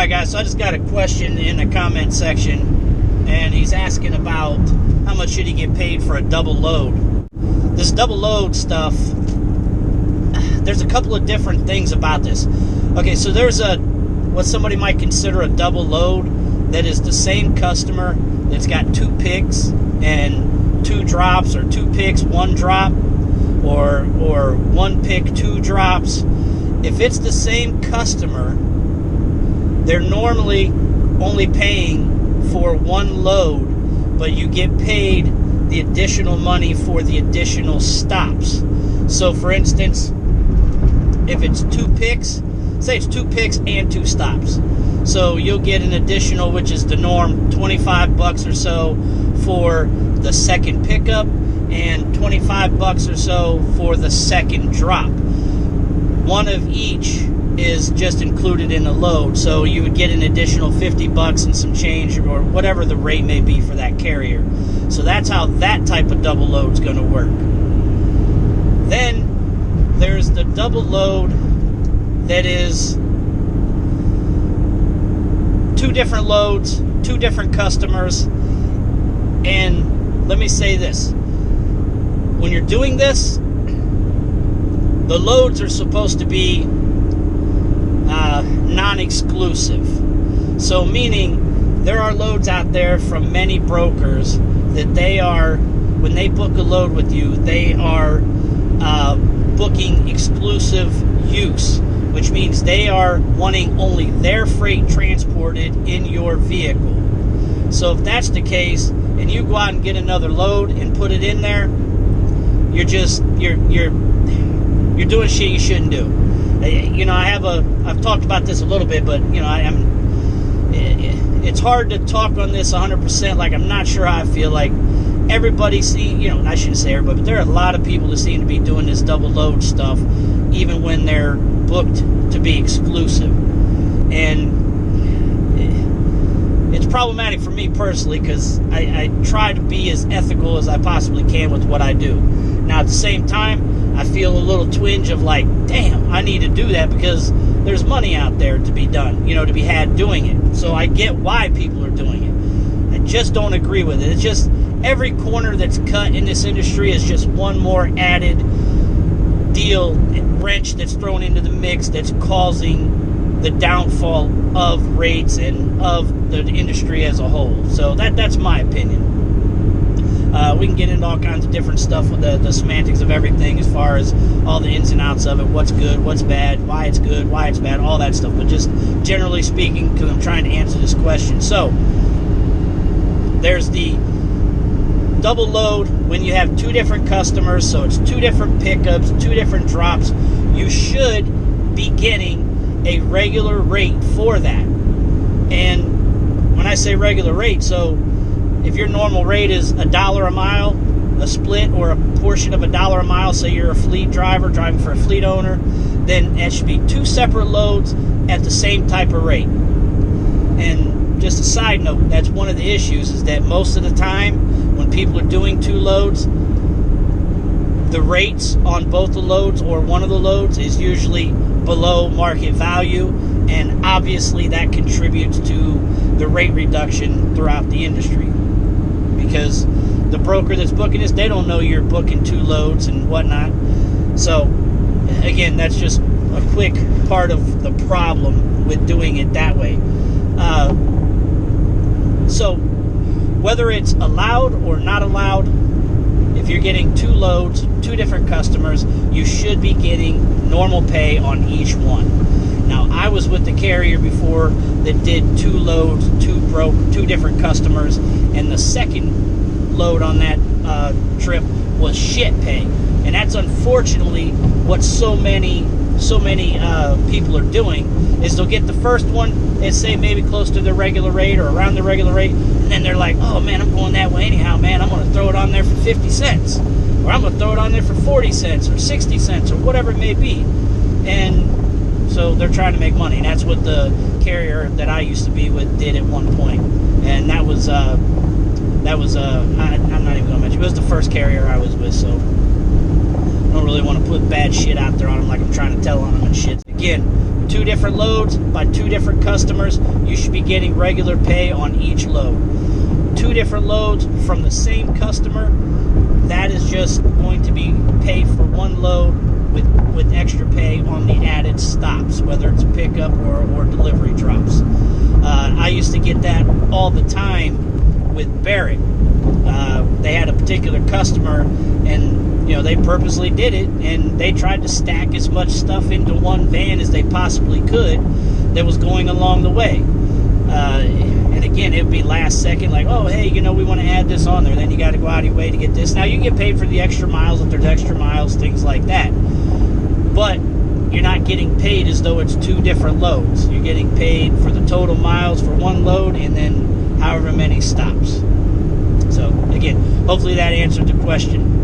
Alright guys, so I just got a question in the comment section, and he's asking about how much should he get paid for a double load. This double load stuff, there's a couple of different things about this. Okay, so there's what somebody might consider a double load that is the same customer that's got 2 picks and 2 drops, or 2 picks, 1 drop, or 1 pick, 2 drops. If it's the same customer, they're normally only paying for 1 load, but you get paid the additional money for the additional stops. So for instance, if it's 2 picks, say it's 2 picks and 2 stops, so you'll get an additional, which is the norm, $25 or so for the second pickup and $25 or so for the second drop. One of each is just included in the load, so you would get an additional $50 and some change, or whatever the rate may be for that carrier. So that's how that type of double load is going to work. Then there's the double load that is 2 different loads, 2 different customers. And let me say this, when you're doing this, the loads are supposed to be non-exclusive. So meaning there are loads out there from many brokers that they are, when they book a load with you, they are booking exclusive use, which means they are wanting only their freight transported in your vehicle. So if that's the case, and you go out and get another load and put it in there, you're doing shit you shouldn't do. You know, I've talked about this a little bit, but you know, it's hard to talk on this 100%. Like, I'm not sure how I feel. Like, everybody I shouldn't say everybody, but there are a lot of people that seem to be doing this double load stuff, even when they're booked to be exclusive. And it's problematic for me personally, because I try to be as ethical as I possibly can with what I do. Now, at the same time, I feel a little twinge of like, damn, I need to do that because there's money out there to be done, to be had doing it. So I get why people are doing it. I just don't agree with it. It's just every corner that's cut in this industry is just one more added deal, wrench that's thrown into the mix that's causing the downfall of rates and of the industry as a whole. So that's my opinion. We can get into all kinds of different stuff with the semantics of everything, as far as all the ins and outs of it, what's good, what's bad, why it's good, why it's bad, all that stuff. But just generally speaking, because I'm trying to answer this question. So there's the double load when you have 2 different customers, so it's 2 different pickups, 2 different drops. You should be getting a regular rate for that. And when I say regular rate, so if your normal rate is $1 a mile, a split or a portion of $1 a mile, say you're a fleet driver driving for a fleet owner, then it should be 2 separate loads at the same type of rate. And just a side note, that's one of the issues, is that most of the time when people are doing 2 loads, the rates on both the loads or one of the loads is usually below market value, and obviously that contributes to the rate reduction throughout the industry, because the broker that's booking this, they don't know you're booking 2 loads and whatnot. So again, that's just a quick part of the problem with doing it that way. So whether it's allowed or not allowed, if you're getting 2 loads, 2 different customers, you should be getting normal pay on each one. Now, I was with the carrier before that did 2 loads, 2 different customers, and the second load on that trip was shit pay. And that's unfortunately what so many people are doing, is they'll get the first one and say maybe close to the regular rate or around the regular rate, and then they're like, oh man, I'm going that way anyhow, man, I'm going to throw it on there for 50 cents, or I'm going to throw it on there for 40 cents or 60 cents or whatever it may be. And so they're trying to make money. And that's what the carrier that I used to be with did at one point. And that was I'm not even going to mention, it was the first carrier I was with, so I don't really want to put bad shit out there on them like I'm trying to tell on them and shit. again, 2 different loads by 2 different customers, you should be getting regular pay on each load. 2 different loads from the same customer, that is just going to be paid for 1 load with extra pay on the added stops, whether it's pickup or delivery drops. I used to get that all the time with Barrett. They had a particular customer, and they purposely did it, and they tried to stack as much stuff into one van as they possibly could that was going along the way. And again, it would be last second, like, oh, hey, we want to add this on there. Then you got to go out of your way to get this. Now, you get paid for the extra miles if there's extra miles, things like that. But you're not getting paid as though it's 2 different loads. You're getting paid for the total miles for 1 load and then however many stops. So, again, hopefully that answered the question.